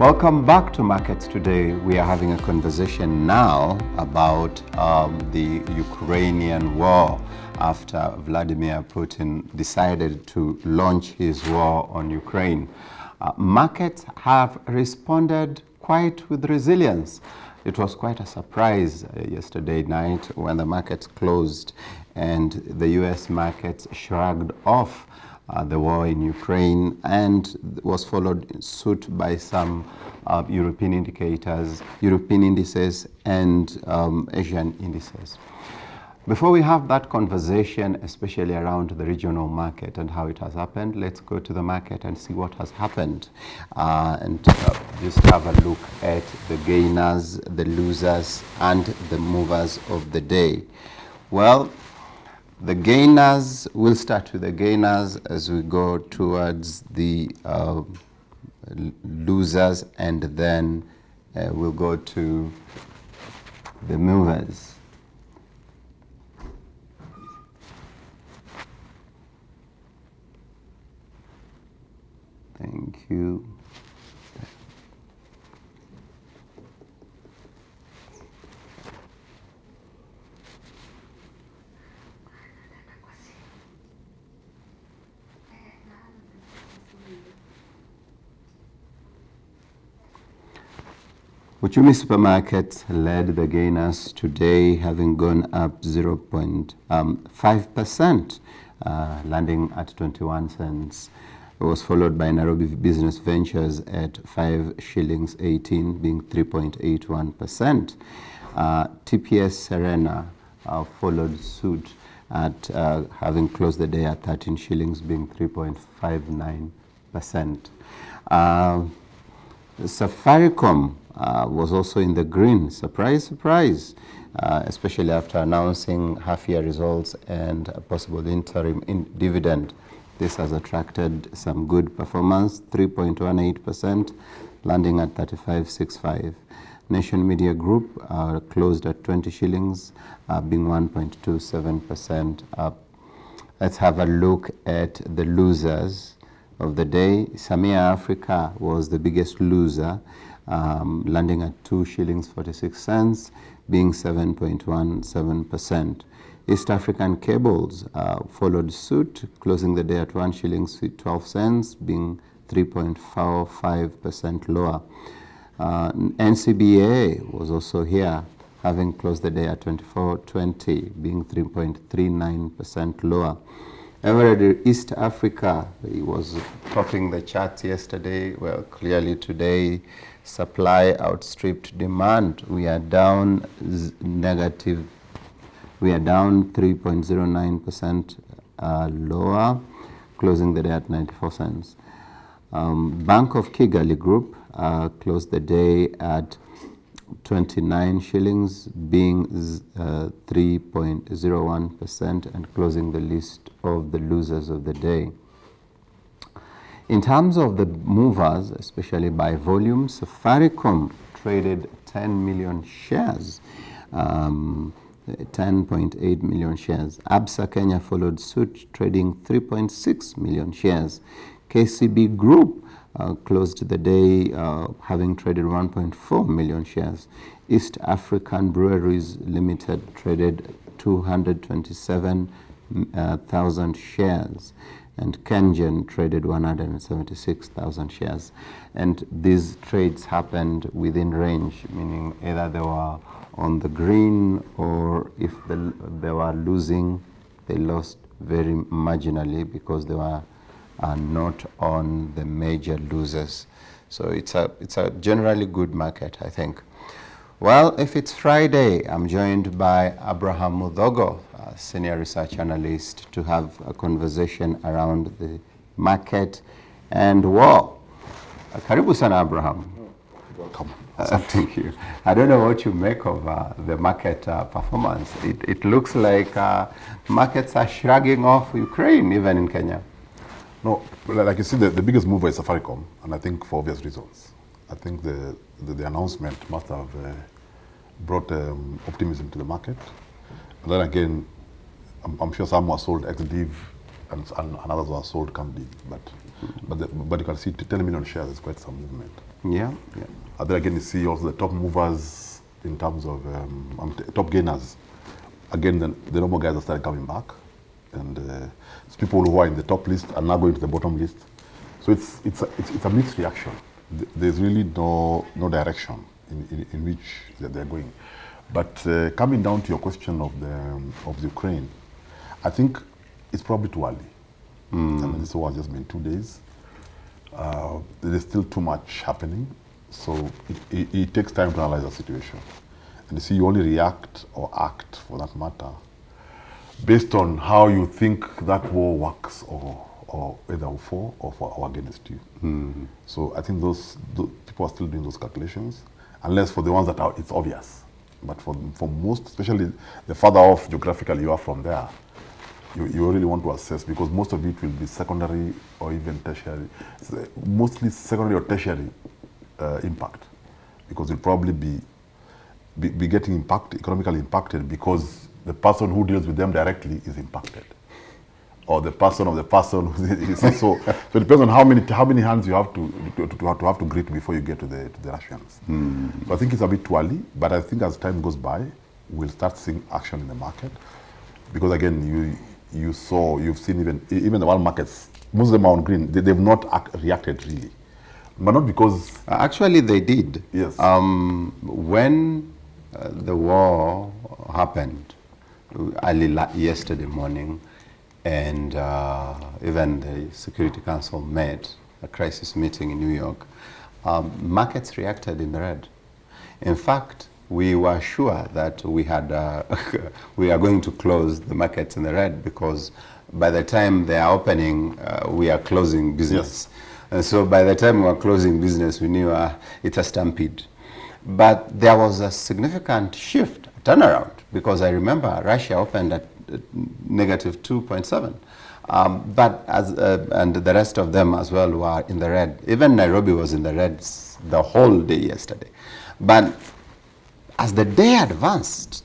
Welcome back to Markets Today. We are having a conversation now about the Ukrainian war after Vladimir Putin decided to launch his war on Ukraine. Markets have responded quite with resilience. It was quite a surprise yesterday night when the markets closed and the US markets shrugged off the war in Ukraine, and was followed suit by some European indices and Asian indices. Before we have that conversation, especially around the regional market and how it has happened, let's go to the market and see what has happened and just have a look at the gainers, the losers, and the movers of the day. Well, the gainers, we'll start with the gainers as we go towards the losers, and then we'll go to the movers. Thank you. Uchumi Supermarkets led the gainers today, having gone up 0.5%, landing at 21 cents. It was followed by Nairobi Business Ventures at 5 shillings 18, being 3.81%. TPS Serena followed suit at having closed the day at 13 shillings, being 3.59%. Safaricom was also in the green. Surprise, surprise, especially after announcing half-year results and a possible interim dividend. This has attracted some good performance, 3.18%, landing at 35.65. Nation Media Group closed at 20 shillings, being 1.27% up. Let's have a look at the losers of the day. Samia Africa was the biggest loser, landing at 2 shillings 46 cents, being 7.17%. East African Cables followed suit, closing the day at 1 shillings 12 cents, being 3.45% lower. NCBA was also here, having closed the day at 24.20, being 3.39% lower. However, East Africa, he was topping the charts yesterday. Well, clearly today, supply outstripped demand. We are down negative. We are down 3.09% lower, closing the day at 94 cents. Bank of Kigali Group closed the day at 29 shillings, being 3.01%, and closing the list of the losers of the day. In terms of the movers, especially by volume, Safaricom traded 10 million shares, 10.8 million shares. Absa Kenya followed suit, trading 3.6 million shares. KCB Group closed the day having traded 1.4 million shares. East African Breweries Limited traded 227,000 shares, and Kengen traded 176,000 shares. And these trades happened within range, meaning either they were on the green, or if they were losing, they lost very marginally because they were not on the major losers. So it's a generally good market, I think. Well, if it's Friday, I'm joined by Abraham Muthogo, a senior research analyst, to have a conversation around the market and war. Karibu sana, Abraham. Welcome. Thank you. I don't know what you make of the market performance. It looks like markets are shrugging off Ukraine, even in Kenya. No, like you see, the biggest mover is Safaricom, and I think for obvious reasons. I think the announcement must have brought optimism to the market. And then again, I'm sure some were sold ex-div and others were sold come div. But you can see 10 million shares is quite some movement. Yeah, yeah. And then again, you see also the top movers in terms of top gainers. Again, the normal guys are starting coming back, and it's people who are in the top list are now going to the bottom list. So it's a mixed reaction. There's really no direction in which they're going. But coming down to your question of the Ukraine, I think it's probably too early. I mean, this war has just been 2 days. There's still too much happening, so it takes time to analyze the situation. And you see, you only react or act, for that matter, based on how you think that war works, or either for or against you. So I think those people are still doing those calculations, unless for the ones that are, it's obvious. But for most, especially the farther off geographically you are from there, you really want to assess, because most of it will be secondary or even tertiary, mostly secondary or tertiary impact, because you'll probably be getting economically impacted because the person who deals with them directly is impacted, or the person of the person. So it depends on how many hands you have to greet before you get to the Russians. So I think it's a bit too early, but I think as time goes by, we'll start seeing action in the market, because again, you've seen even the world markets, most of them are on green. They've not reacted really, but not because Actually, they did. Yes. When the war happened early yesterday morning, and even the Security Council met a crisis meeting in New York, markets reacted in the red. In fact, we were sure that we are going to close the markets in the red, because by the time they are opening, we are closing business. Yes. And so by the time we were closing business, we knew it's a stampede. But there was a significant shift, turnaround, because I remember Russia opened at negative 2.7. But and the rest of them as well were in the red. Even Nairobi was in the red the whole day yesterday. But as the day advanced,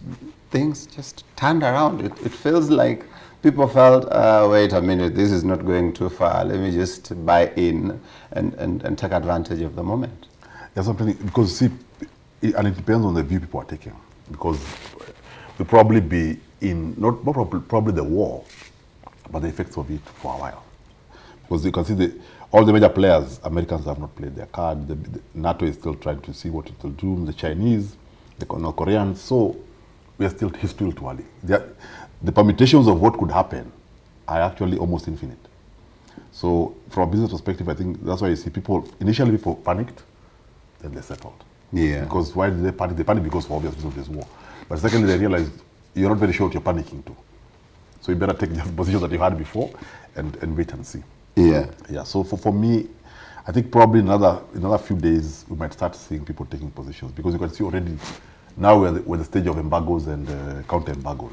things just turned around. It feels like people felt, wait a minute, this is not going too far. Let me just buy in and take advantage of the moment. Yes, because see, and it depends on the view people are taking. Because we'll probably be in, not probably the war, but the effects of it for a while. Because you can see all the major players, Americans have not played their card. The NATO is still trying to see what it will do. The Chinese, the North Koreans. So it's still too early. The permutations of what could happen are actually almost infinite. So from a business perspective, I think that's why you see initially people panicked, then they settled. Yeah. Because why did they panic? They panicked because for obvious reasons there's war. But secondly, they realized you're not very sure what you're panicking to. So you better take the positions that you had before and wait and see. Yeah. Yeah. So for me, I think probably another few days we might start seeing people taking positions, because you can see already now we're at the stage of embargoes and counter embargoes.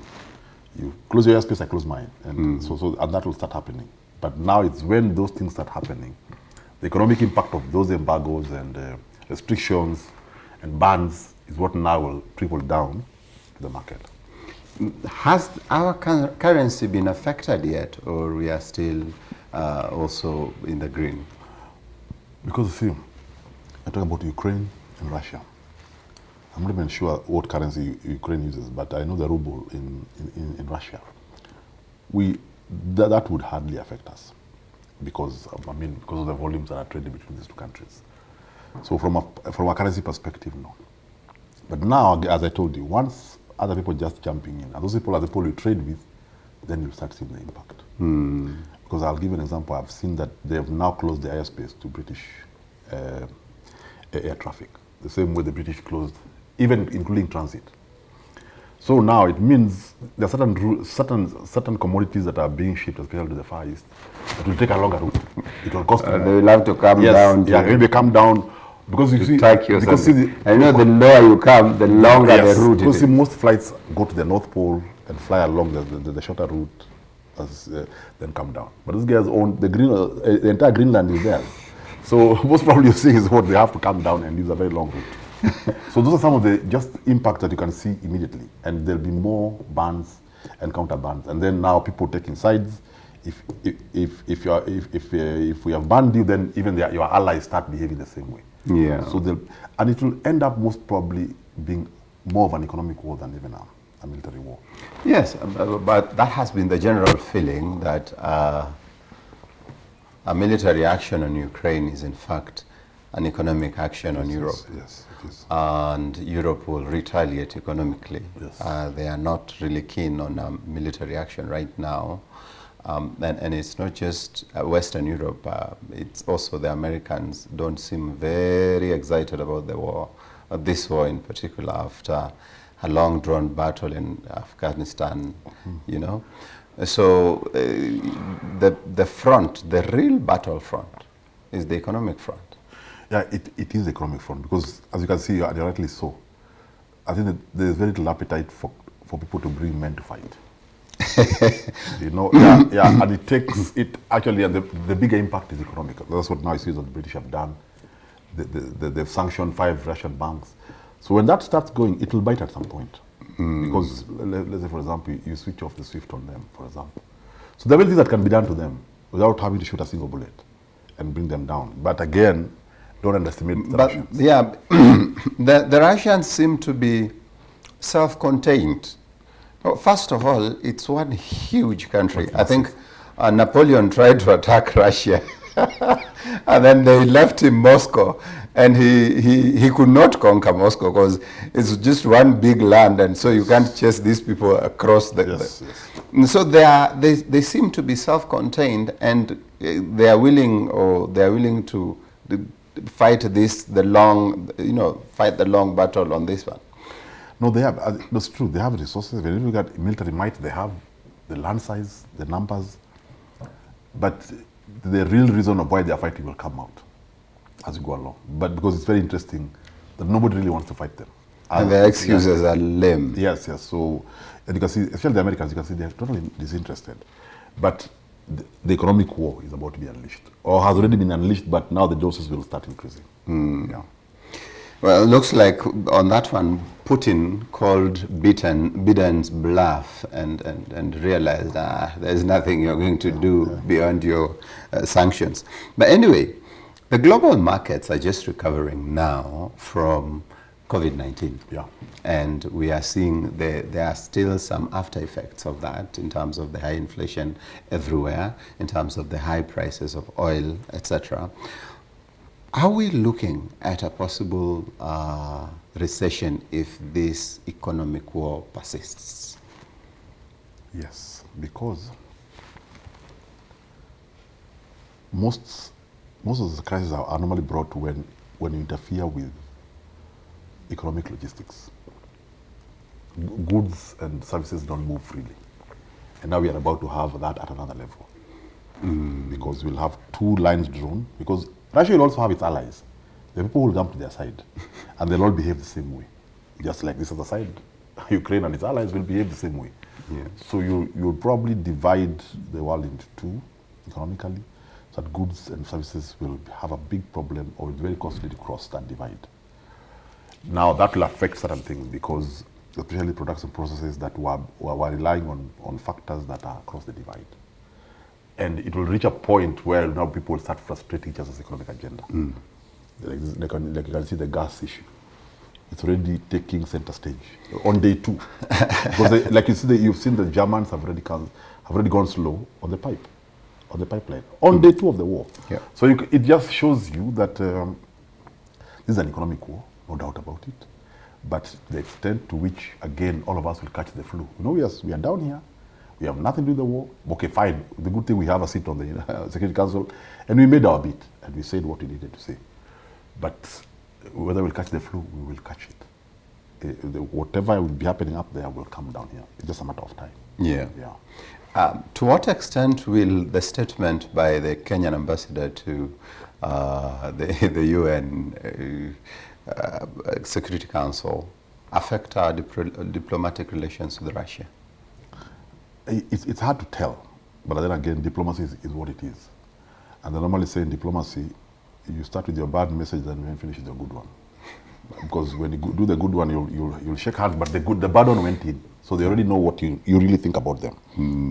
You close your airspace, I close mine, and and that will start happening. But now it's when those things start happening, the economic impact of those embargoes and restrictions and bans is what now will trickle down to the market. Has our currency been affected yet, or we are still also in the green? Because see, I talk about Ukraine and Russia. I'm not even sure what currency Ukraine uses, but I know the ruble in Russia. That would hardly affect us, because of the volumes that are traded between these two countries. So from a currency perspective, no. But now, as I told you, once other people just jumping in, and those people are the people you trade with, then you start seeing the impact. Because I'll give you an example. I've seen that they have now closed the airspace to British air traffic, the same way the British closed, even including transit. So now it means there are certain commodities that are being shipped, especially to the Far East, that will take a longer route. It will cost more. They will have to come down. Yeah, maybe come down. Because you see, I know the lower you come, the longer the route because is. Most flights go to the North Pole and fly along the shorter route, then come down. But these guys own the entire Greenland is theirs. So most probably you're seeing is what they have to come down and use a very long route. So those are some of the just impacts that you can see immediately, and there'll be more bans and counter bans, and then now people taking sides. If we have banned you, then even your allies start behaving the same way. Yeah. So and it will end up most probably being more of an economic war than even a military war. Yes, but that has been the general feeling that a military action on Ukraine is in fact an economic action on Europe. Yes, it is. And Europe will retaliate economically. Yes. They are not really keen on a military action right now. And it's not just Western Europe, it's also the Americans don't seem very excited about the war, this war in particular, after a long drawn battle in Afghanistan, you know. So the front, the real battlefront is the economic front. Yeah, it is the economic front, because as you can see, and rightly so, I think that there's very little appetite for people to bring men to fight. You know, and it takes it actually, and the bigger impact is economic. That's what now you see that the British have done. They've sanctioned 5 Russian banks. So when that starts going, it will bite at some point. Because let's say, for example, you switch off the SWIFT on them, for example. So there are many things that can be done to them without having to shoot a single bullet and bring them down. But again, don't underestimate the Russians. Yeah, the Russians seem to be self-contained. Well, first of all, it's one huge country. I think Napoleon tried to attack Russia, and then they left him Moscow, and he could not conquer Moscow because it's just one big land, and so you can't chase these people across the. Yes. So they seem to be self-contained, and they are willing to fight the long battle on this one. No, they have. That's true. They have resources. When you look at military might, they have the land size, the numbers. But the real reason of why they are fighting will come out as we go along. But because it's very interesting that nobody really wants to fight them. And their excuses are lame. Yes. So, and you can see, especially the Americans, you can see they're totally disinterested. But the economic war is about to be unleashed, or has already been unleashed, but now the doses will start increasing. Yeah. Well, it looks like on that one, Putin called Biden's bluff and realized there's nothing you're going to do beyond your sanctions. But anyway, the global markets are just recovering now from COVID-19. Yeah. And we are seeing there are still some after effects of that in terms of the high inflation everywhere, in terms of the high prices of oil, etc. Are we looking at a possible recession if this economic war persists? Yes, because most of the crises are normally brought when you interfere with economic logistics. Goods and services don't move freely. And now we are about to have that at another level. Because we'll have 2 lines drawn, because Russia will also have its allies. The people will come to their side, and they'll all behave the same way. Just like this other side, Ukraine and its allies will behave the same way. Yeah. So you'll probably divide the world into 2 economically, so that goods and services will have a big problem, or it's very costly to cross that divide. Now that will affect certain things, because especially production processes that were relying on factors that are across the divide. And it will reach a point where now people will start frustrating each other's economic agenda. Like you can see the gas issue. It's already taking center stage on day 2. Because like you see, you've seen the Germans have already gone slow on the pipeline on day 2 of the war. Yeah. So it just shows you that this is an economic war, no doubt about it. But the extent to which, again, all of us will catch the flu. You know, yes, we are down here. We have nothing to do with the war. Okay, fine. The good thing, we have a seat on the Security Council, and we made our bit, and we said what we needed to say. But whether we'll catch the flu, we will catch it. Whatever will be happening up there will come down here. It's just a matter of time. Yeah. To what extent will the statement by the Kenyan ambassador to the UN Security Council affect our diplomatic relations with Russia? It's hard to tell, but then again, diplomacy is what it is. And they normally say in diplomacy, you start with your bad message, then you finish with your good one. Because when you do the good one, you'll shake hands, but the bad one went in, so they already know what you really think about them.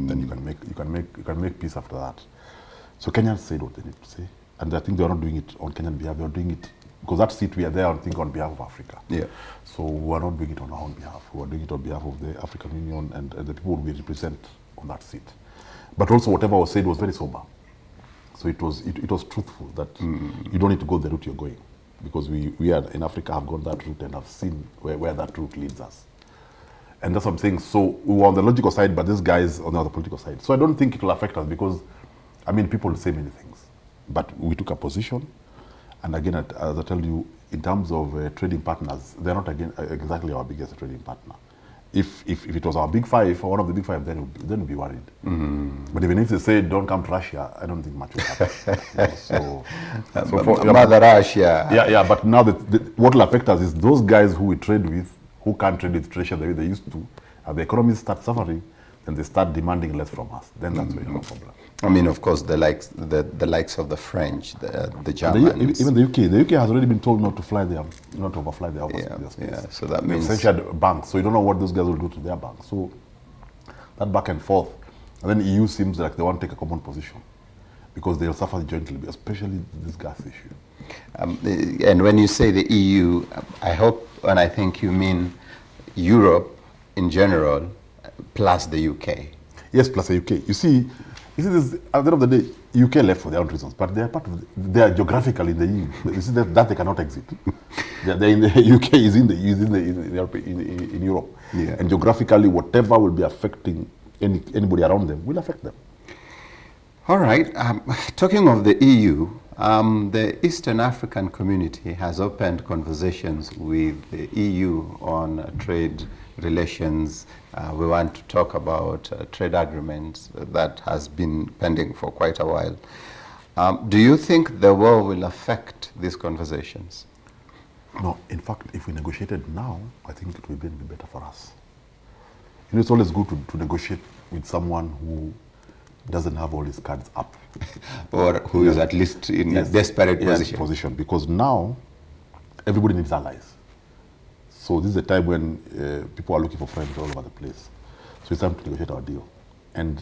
Then you can make peace after that. So Kenyans said what they need to say, and I think they are not doing it on Kenyan behalf. They are doing it because that seat we are there, I think, on behalf of Africa. Yeah. So we are not doing it on our own behalf. We are doing it on behalf of the African Union and the people we represent on that seat. But also whatever was said was very sober. So it was truthful that you don't need to go the route you're going, because we are in Africa have gone that route and have seen where that route leads us. And that's what I'm saying. So we were on the logical side, but this guy is on the other political side. So I don't think it will affect us because, I mean, people say many things. But we took a position. And again, as I tell you, in terms of trading partners, they're not exactly our biggest trading partner. If it was our big five, or one of the big five, then we'd be worried. But even if they say don't come to Russia, I don't think much will happen. So for Mother Russia. Yeah. But now what will affect us is those guys who we trade with, who can't trade with Russia the way they used to, and the economies start suffering, then they start demanding less from us. Then that's where you have a problem. I mean, of course, the likes of the French, the Germans. Even the UK. The UK has already been told not to fly there, not to overfly their space. Yeah, so that means essentially banks. So you don't know what those guys will do to their banks. So that back and forth. And then the EU seems like they want to take a common position because they'll suffer jointly, especially this gas issue. And when you say the EU, I hope and I think you mean Europe in general, plus the UK. Yes, plus the UK. You see this, at the end of the day, UK left for their own reasons, but they are they are geographically in the EU. You see that they cannot exit. They're in the UK is in Europe, yeah. And geographically, whatever will be affecting anybody around them will affect them. All right. Talking of the EU, the Eastern African community has opened conversations with the EU on trade relations. We want to talk about trade agreements that has been pending for quite a while. Do you think the war will affect these conversations? No, in fact, if we negotiated now, I think it will be better for us. You know, it's always good to negotiate with someone who doesn't have all his cards up. Or who is at least in a desperate position. Because now, everybody needs allies. So this is a time when people are looking for friends all over the place. So it's time to negotiate our deal. And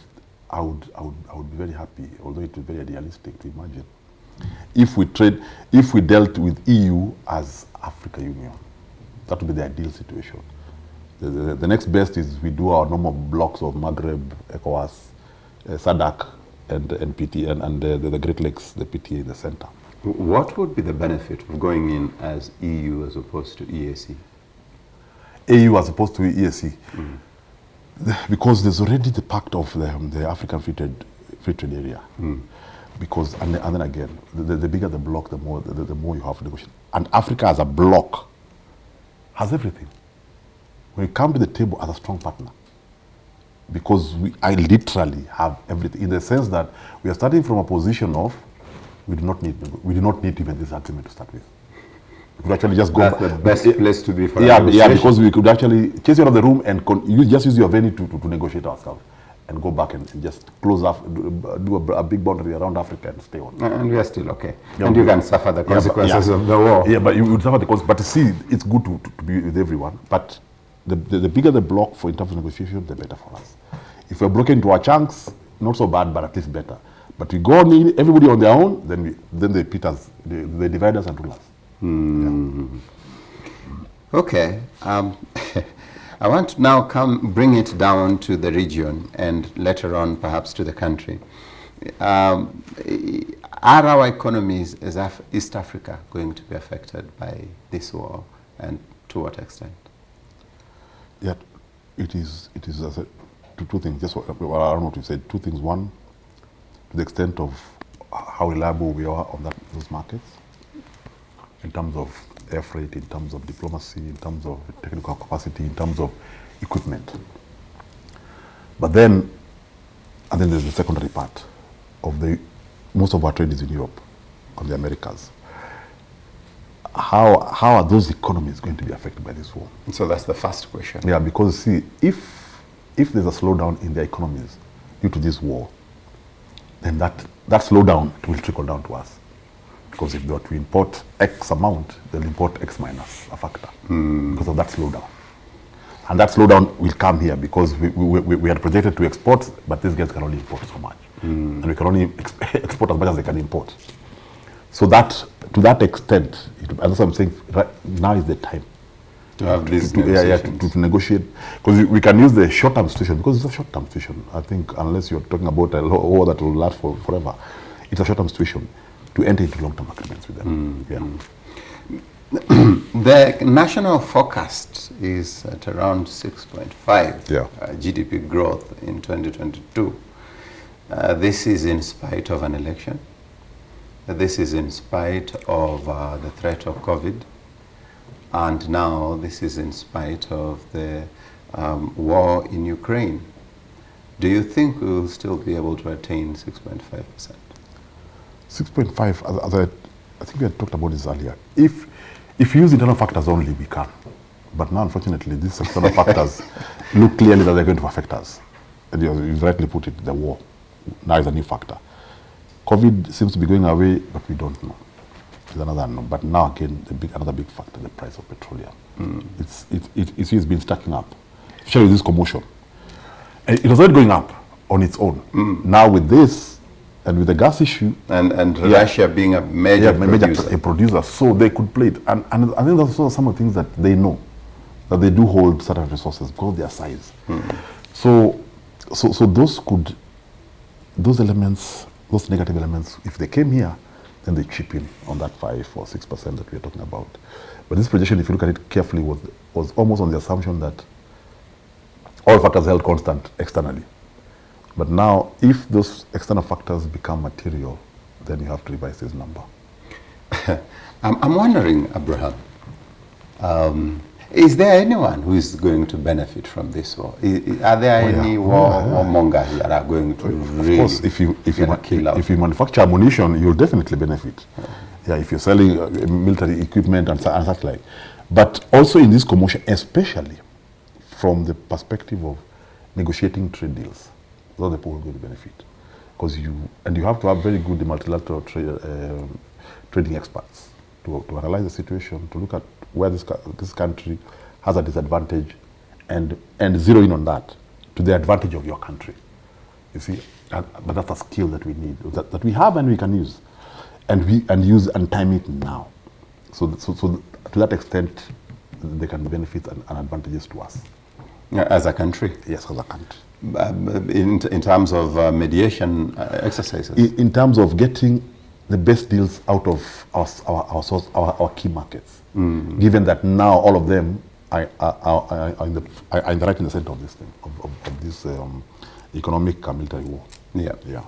I would be very happy, although it is very idealistic to imagine, if we dealt with EU as Africa Union. That would be the ideal situation. The next best is we do our normal blocks of Maghreb, ECOWAS, SADC, and PT, and the Great Lakes, the PTA in the center. What would be the benefit of going in as EU as opposed to EAC? AU as opposed to EAC? Because there's already the pact of the African Free Trade Area. Because, and then again, the bigger the bloc, the more you have to negotiate. And Africa as a bloc has everything. When you come to the table as a strong partner, because I literally have everything, in the sense that we are starting from a position of we do not need even this agreement to start with. We could actually just go. That's the best place to be for because we could actually chase you out of the room and just use your venue to negotiate ourselves and go back and just close off, do a big boundary around Africa and stay on. And we are still okay. Yeah, and you can suffer the consequences of the war. Yeah, but you would suffer the consequences. But see, it's good to be with everyone. But the bigger the block in terms of negotiation, the better for us. If we're broken into our chunks, not so bad, but at least better. But we go on, everybody on their own, then they pit us, they divide us and rule us. Yeah. Okay. I want to now bring it down to the region and later on perhaps to the country. Are our economies as East Africa going to be affected by this war, and to what extent? Yeah, it is two things. Just I don't know what you said. Two things. One, to the extent of how reliable we are on those markets, in terms of air freight, in terms of diplomacy, in terms of technical capacity, in terms of equipment. But then, and then there's the secondary part of most of our trade is in Europe, on the Americas. How are those economies going to be affected by this war? So that's the first question. Yeah, because see, if there's a slowdown in their economies due to this war, then that slowdown will trickle down to us. Because if they were to import X amount, they'll import X minus a factor because of that slowdown. And that slowdown will come here because we are projected to export, but these guys can only import so much. And we can only export as much as they can import. So that, to that extent, as I'm saying, right now is the time to have these to negotiate, because we can use the short-term situation, because it's a short-term situation. I think unless you're talking about a war that will last forever, it's a short-term situation to enter into long-term agreements with them. The national forecast is at around 6.5 GDP growth in 2022. This is in spite of an election. This is in spite of the threat of COVID. And now this is in spite of the war in Ukraine. Do you think we will still be able to attain 6.5%? 6.5, as I think we had talked about this earlier. If you use internal factors only, we can. But now, unfortunately, these external factors look clearly that they're going to affect us. And you rightly put it, the war now is a new factor. COVID seems to be going away, but we don't know. It's another unknown. But now again, another big factor, the price of petroleum. It's been stacking up, especially with this commotion. And it was not going up on its own. Now with this, and with the gas issue, and Russia being a major producer, so they could play it. And I think that's also some of the things that they know, that they do hold certain resources because of their size. So those elements, those negative elements, if they came here, then they chip in on that 5 or 6% that we're talking about. But this projection, if you look at it carefully, was almost on the assumption that all factors held constant externally. But now, if those external factors become material, then you have to revise this number. I'm wondering, Abraham, is there anyone who is going to benefit from this war? Are there any warmongers that are going to really? Of course, if you manufacture ammunition, you'll definitely benefit. If you're selling military equipment and such like. But also in this commotion, especially from the perspective of negotiating trade deals, those are the people who are going to benefit. Because you have to have very good multilateral trading experts to analyze the situation, to look at where this country has a disadvantage and zero in on that to the advantage of your country. You see, but that's a skill that we need, that we have and we can use, and use and time it now. So to that extent, they can benefit and advantages to us. As a country? Yes, as a country. In terms of mediation exercises? In terms of getting the best deals out of our key markets, given that now all of them are in the right in the center of this thing, of this economic and military war. Yeah.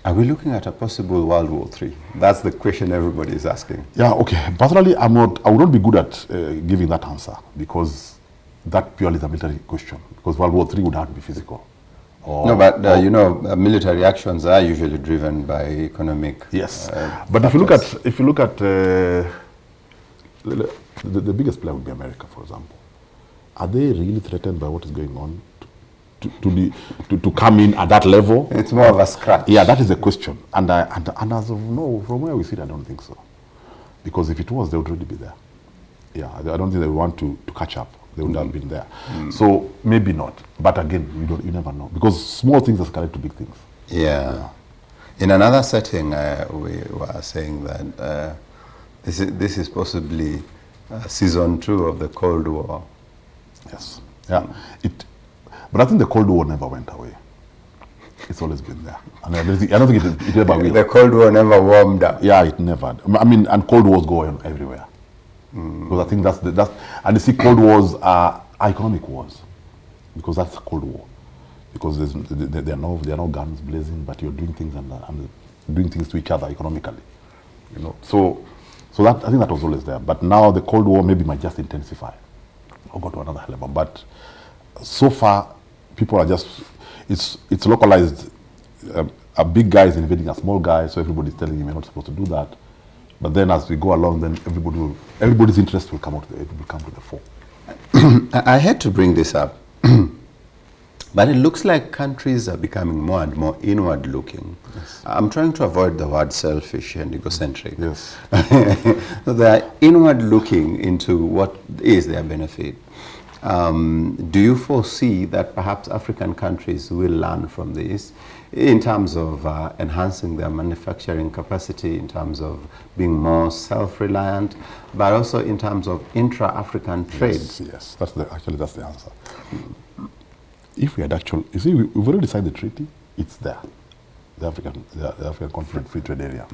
Are we looking at a possible World War III? That's the question everybody is asking. Yeah, okay. Personally, I would not be good at giving that answer, because that purely is a military question. Because World War III would have to be physical. Military actions are usually driven by economic. Yes, but factors. if you look at the biggest player would be America, for example. Are they really threatened by what is going on to come in at that level? It's more of a scratch. Yeah, that is the question. And as of no, from where we sit, I don't think so. Because if it was, they would already be there. Yeah, I don't think they would want to catch up. They would have been there. So maybe not. But again, you never know. Because small things escalate to big things. Yeah. In another setting, we were saying that this is possibly season 2 of the Cold War. Yes. Yeah. But I think the Cold War never went away. It's always been there. And I don't think it ever will. The Cold War never warmed up. Yeah, it never. I mean, and Cold Wars go on everywhere. Because I think that's and you see, Cold Wars are economic wars, because that's Cold War. Because there are no guns blazing, but you're doing things and doing things to each other economically. So that, I think that was always there. But now the Cold War maybe might just intensify or go to another level. But so far, people are just it's localized. A big guy is invading a small guy, so everybody's telling him you're not supposed to do that. But then as we go along, then everybody's interest will come to the fore. I had to bring this up, but it looks like countries are becoming more and more inward looking. Yes. I'm trying to avoid the word selfish and egocentric. Yes. They are inward looking into what is their benefit. Do you foresee that perhaps African countries will learn from this in terms of enhancing their manufacturing capacity, in terms of being more self-reliant, but also in terms of intra-African trade. Yes, that's the answer. If we had you see, we've already signed the treaty. It's there, the African Continental Free Trade Area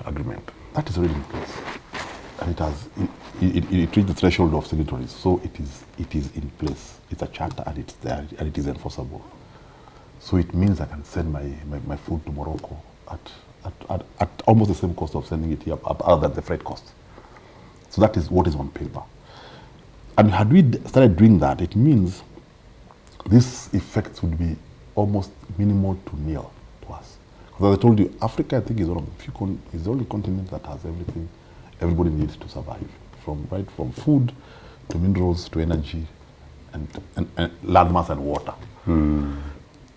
agreement. That is already in place, and it reached the threshold of signatories. So it is in place. It's a charter, and it's there, and it is enforceable. So it means I can send my food to Morocco at almost the same cost of sending it here, other than the freight cost. So that is what is on paper. And had we started doing that, it means these effects would be almost minimal to nil to us. Because as I told you, Africa, I think, is one of the few is the only continent that has everything everybody needs to survive, from food to minerals to energy and landmass and water.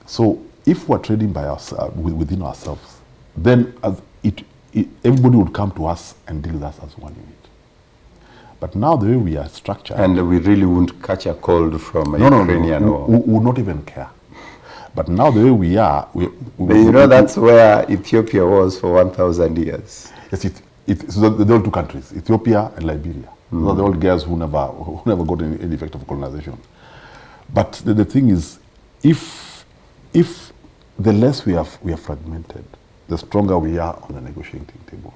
So if we're trading by within ourselves, then everybody would come to us and deal with us as one unit. But now the way we are structured... And we really wouldn't catch a cold from a Ukrainian war. We would not even care. But now the way we are... that's where Ethiopia was for 1,000 years. Yes, so the only two countries, Ethiopia and Liberia. Those are the old guys who never got any effect of colonization. But the thing is, if the less we are fragmented, the stronger we are on the negotiating table.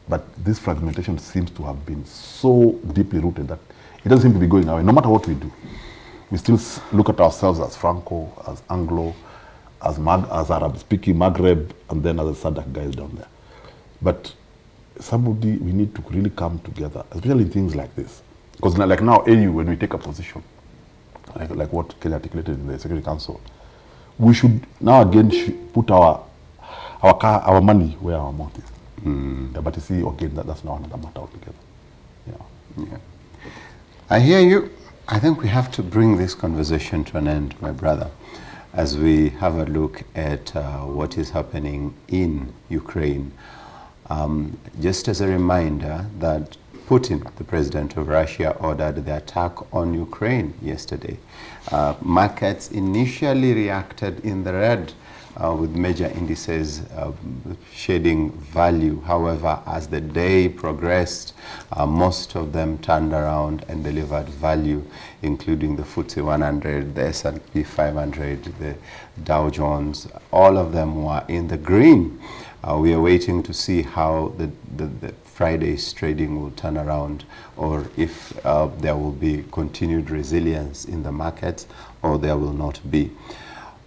But this fragmentation seems to have been so deeply rooted that it doesn't seem to be going away. No matter what we do, we still look at ourselves as Franco, as Anglo, as Arab-speaking Maghreb, and then as the SADC guys down there. But we need to really come together, especially in things like this. Because like now, AU, when we take a position, like what Kelly articulated in the Security Council, we should now again put our money where our mouth is. Yeah, but you see, again, that's now another matter altogether. Yeah. I hear you. I think we have to bring this conversation to an end, my brother, as we have a look at what is happening in Ukraine. Just as a reminder that Putin, the president of Russia, ordered the attack on Ukraine yesterday. Markets initially reacted in the red, with major indices shading value. However, as the day progressed, most of them turned around and delivered value, including the FTSE 100, the S&P 500, the Dow Jones. All of them were in the green. We are waiting to see how the Friday's trading will turn around, or if there will be continued resilience in the markets, or there will not be.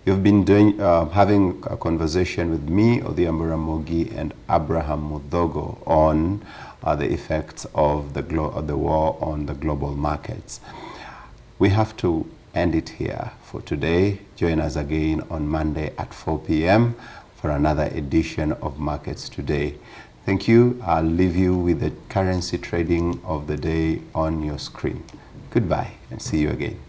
You've been having a conversation with me, Odhiambo Mogi, and Abraham Muthogo on the effects of the war on the global markets. We have to end it here for today. Join us again on Monday at 4 p.m. for another edition of Markets Today. Thank you. I'll leave you with the currency trading of the day on your screen. Goodbye and see you again.